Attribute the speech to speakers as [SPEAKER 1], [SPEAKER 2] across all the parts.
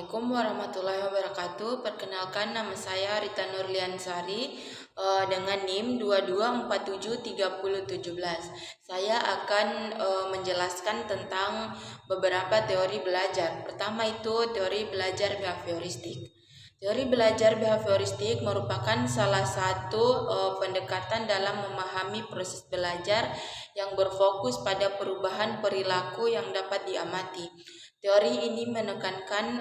[SPEAKER 1] Assalamualaikum warahmatullahi wabarakatuh. Perkenalkan, nama saya Rita Nurliansari dengan NIM 22473017. Saya akan menjelaskan tentang beberapa teori belajar. Pertama itu teori belajar behavioristik. Teori belajar behavioristik merupakan salah satu pendekatan dalam memahami proses belajar yang berfokus pada perubahan perilaku yang dapat diamati. Teori ini menekankan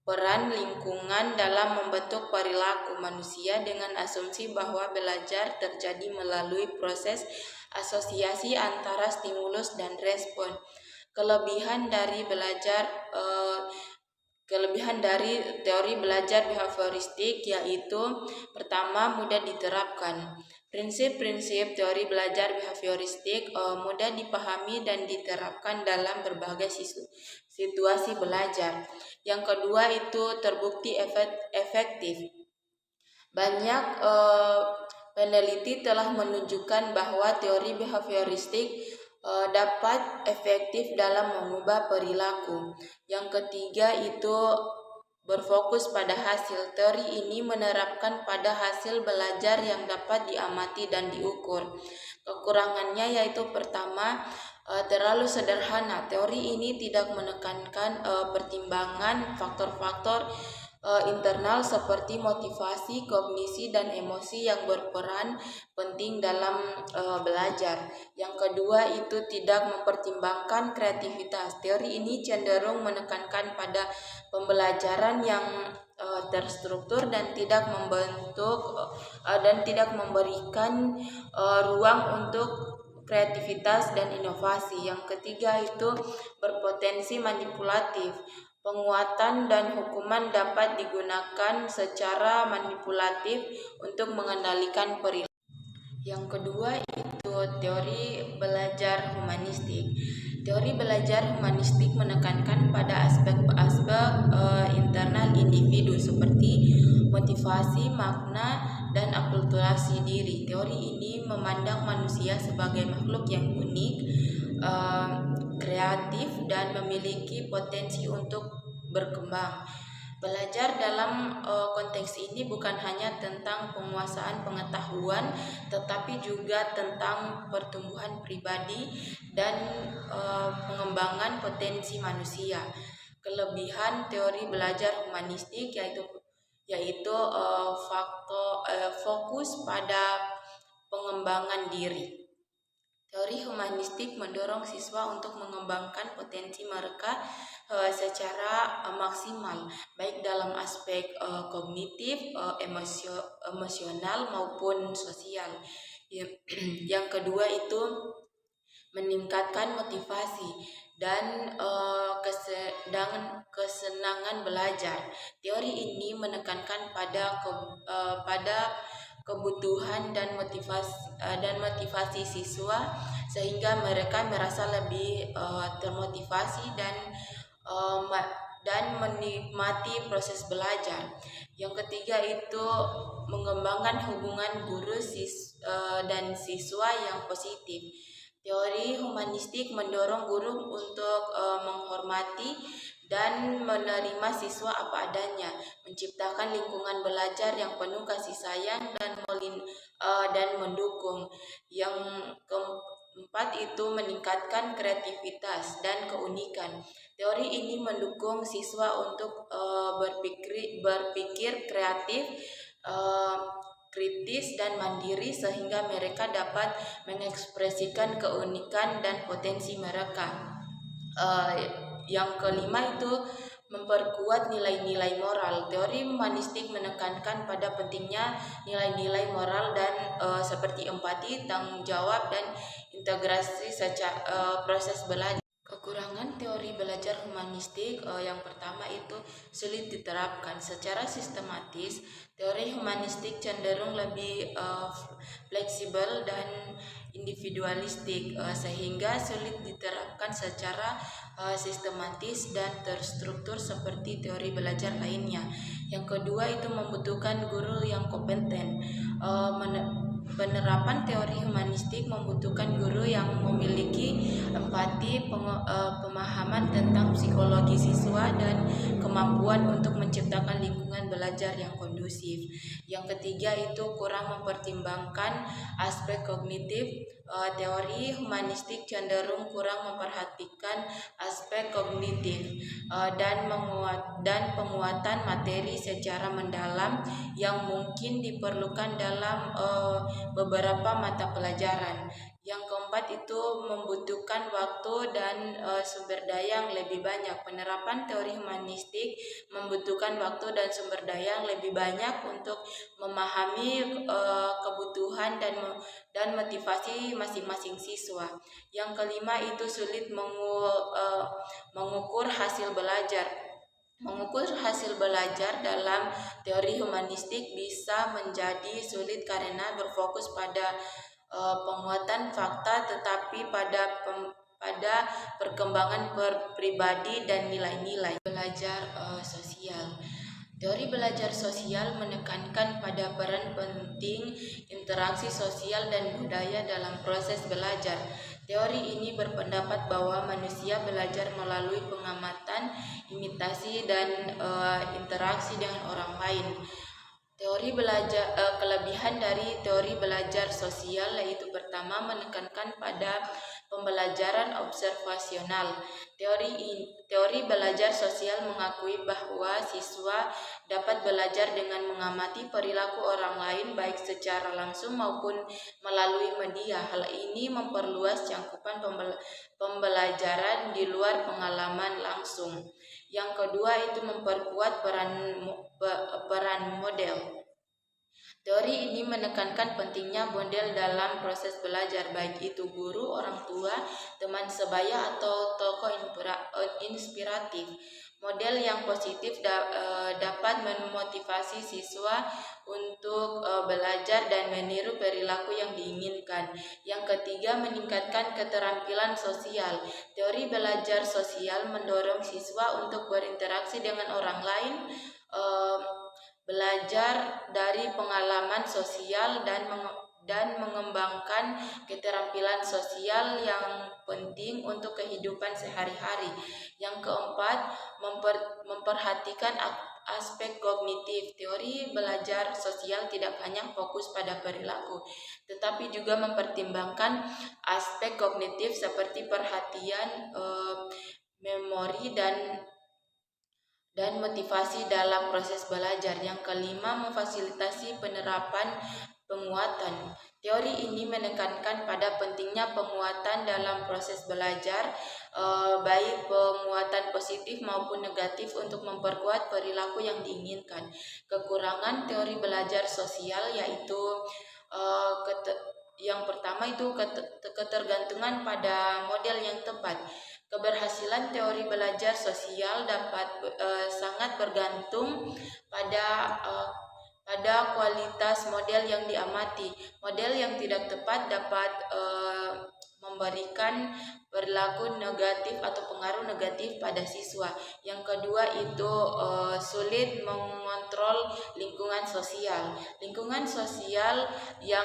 [SPEAKER 1] peran lingkungan dalam membentuk perilaku manusia dengan asumsi bahwa belajar terjadi melalui proses asosiasi antara stimulus dan respon. Kelebihan dari teori belajar behavioristik yaitu pertama, mudah diterapkan. Prinsip-prinsip teori belajar behavioristik mudah dipahami dan diterapkan dalam berbagai situasi belajar. Yang kedua itu terbukti efektif. Banyak peneliti telah menunjukkan bahwa teori behavioristik dapat efektif dalam mengubah perilaku. Yang ketiga itu berfokus pada hasil. Teori ini menerapkan pada hasil belajar yang dapat diamati dan diukur. Kekurangannya yaitu pertama, terlalu sederhana. Teori ini tidak menekankan pertimbangan faktor-faktor internal seperti motivasi, kognisi, dan emosi yang berperan penting dalam belajar. Yang kedua itu tidak mempertimbangkan kreativitas. Teori ini cenderung menekankan pada pembelajaran yang terstruktur dan tidak memberikan ruang untuk kreativitas dan inovasi. Yang ketiga itu berpotensi manipulatif. Penguatan dan hukuman dapat digunakan secara manipulatif untuk mengendalikan perilaku. Yang kedua itu teori belajar humanistik. Teori belajar humanistik menekankan pada aspek-aspek internal individu seperti motivasi, makna, dan akulturasi diri. Teori ini memandang manusia sebagai makhluk yang unik, kreatif, dan memiliki potensi untuk berkembang. Belajar dalam konteks ini bukan hanya tentang penguasaan pengetahuan, tetapi juga tentang pertumbuhan pribadi dan pengembangan potensi manusia. Kelebihan teori belajar humanistik yaitu fokus pada pengembangan diri. Teori humanistik mendorong siswa untuk mengembangkan potensi mereka secara maksimal, baik dalam aspek kognitif, emosional maupun sosial. Yang kedua itu meningkatkan motivasi dan kesenangan belajar. Teori ini menekankan pada kebutuhan dan motivasi siswa sehingga mereka merasa lebih termotivasi dan menikmati proses belajar. Yang ketiga itu mengembangkan hubungan guru dan siswa yang positif. Teori humanistik mendorong guru untuk menghormati dan menerima siswa apa adanya, menciptakan lingkungan belajar yang penuh kasih sayang dan mendukung. Yang keempat itu meningkatkan kreativitas dan keunikan. Teori ini mendukung siswa untuk berpikir kreatif, kritis, dan mandiri sehingga mereka dapat mengekspresikan keunikan dan potensi mereka. Yang kelima itu memperkuat nilai-nilai moral. Teori humanistik menekankan pada pentingnya nilai-nilai moral dan seperti empati, tanggung jawab, dan integrasi proses belajar. Kekurangan teori belajar humanistik yang pertama itu sulit diterapkan secara sistematis. Teori humanistik cenderung lebih fleksibel dan individualistik sehingga sulit diterapkan secara sistematis dan terstruktur seperti teori belajar lainnya. Yang kedua itu membutuhkan guru yang kompeten. Penerapan teori humanistik membutuhkan guru yang memiliki empati melatih pemahaman tentang psikologi siswa dan kemampuan untuk menciptakan lingkungan belajar yang kondusif. Yang ketiga itu kurang mempertimbangkan aspek kognitif. Teori humanistik cenderung kurang memperhatikan aspek kognitif dan penguatan materi secara mendalam yang mungkin diperlukan dalam beberapa mata pelajaran. Yang keempat itu membutuhkan waktu dan sumber daya yang lebih banyak. Penerapan teori humanistik membutuhkan waktu dan sumber daya yang lebih banyak untuk memahami kebutuhan dan motivasi masing-masing siswa. Yang kelima itu sulit mengukur hasil belajar. Mengukur hasil belajar dalam teori humanistik bisa menjadi sulit karena berfokus pada penguatan fakta, tetapi pada perkembangan pribadi dan nilai-nilai belajar sosial. Teori belajar sosial menekankan pada peran penting interaksi sosial dan budaya dalam proses belajar. Teori ini berpendapat bahwa manusia belajar melalui pengamatan, imitasi, dan interaksi dengan orang lain. Kelebihan dari teori belajar sosial yaitu pertama menekankan pada pembelajaran observasional. Teori belajar sosial mengakui bahwa siswa dapat belajar dengan mengamati perilaku orang lain baik secara langsung maupun melalui media. Hal ini memperluas cakupan pembelajaran di luar pengalaman langsung. Yang kedua itu memperkuat peran model. Teori ini menekankan pentingnya model dalam proses belajar, baik itu guru, orang tua, teman sebaya, atau tokoh inspiratif. Model yang positif dapat memotivasi siswa untuk belajar dan meniru perilaku yang diinginkan. Yang ketiga, meningkatkan keterampilan sosial. Teori belajar sosial mendorong siswa untuk berinteraksi dengan orang lain, belajar dari pengalaman sosial dan mengembangkan keterampilan sosial yang penting untuk kehidupan sehari-hari. Yang keempat, memperhatikan aspek kognitif. Teori belajar sosial tidak hanya fokus pada perilaku, tetapi juga mempertimbangkan aspek kognitif seperti perhatian, memori, dan motivasi dalam proses belajar. Yang kelima, memfasilitasi penerapan penguatan. Teori ini menekankan pada pentingnya penguatan dalam proses belajar, baik penguatan positif maupun negatif untuk memperkuat perilaku yang diinginkan. Kekurangan teori belajar sosial yaitu yang pertama itu ketergantungan pada model yang tepat. Keberhasilan teori belajar sosial dapat sangat bergantung pada kualitas model yang diamati. Model yang tidak tepat dapat memberikan perilaku negatif atau pengaruh negatif pada siswa. Yang kedua itu sulit mengontrol lingkungan sosial. Lingkungan sosial yang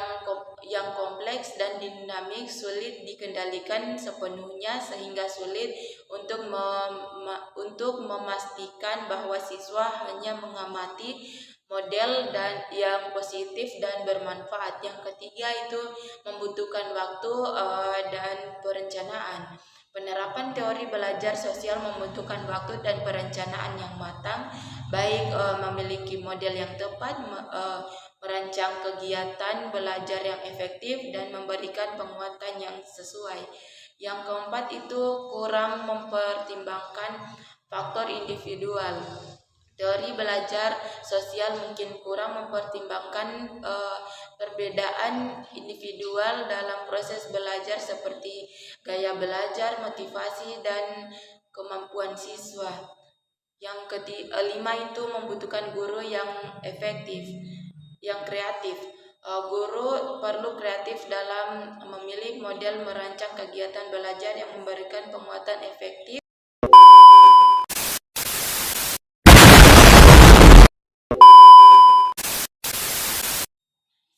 [SPEAKER 1] kompleks dan dinamik sulit dikendalikan sepenuhnya sehingga sulit untuk memastikan bahwa siswa hanya mengamati model yang positif dan bermanfaat. Yang ketiga itu membutuhkan waktu dan perencanaan. Penerapan teori belajar sosial membutuhkan waktu dan perencanaan yang matang, baik memiliki model yang tepat, merancang kegiatan belajar yang efektif, dan memberikan penguatan yang sesuai. Yang keempat itu kurang mempertimbangkan faktor individual. Teori belajar sosial mungkin kurang mempertimbangkan perbedaan individual dalam proses belajar seperti gaya belajar, motivasi, dan kemampuan siswa. Yang kelima itu membutuhkan guru yang efektif, yang kreatif. Guru perlu kreatif dalam memilih model merancang kegiatan belajar yang memberikan penguatan efektif.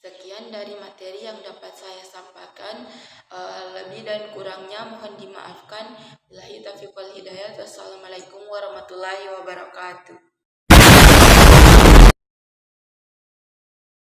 [SPEAKER 1] Sekian dari materi yang dapat saya sampaikan. Lebih dan kurangnya mohon dimaafkan. Billahi taufiq wal hidayah. Wassalamualaikum warahmatullahi wabarakatuh.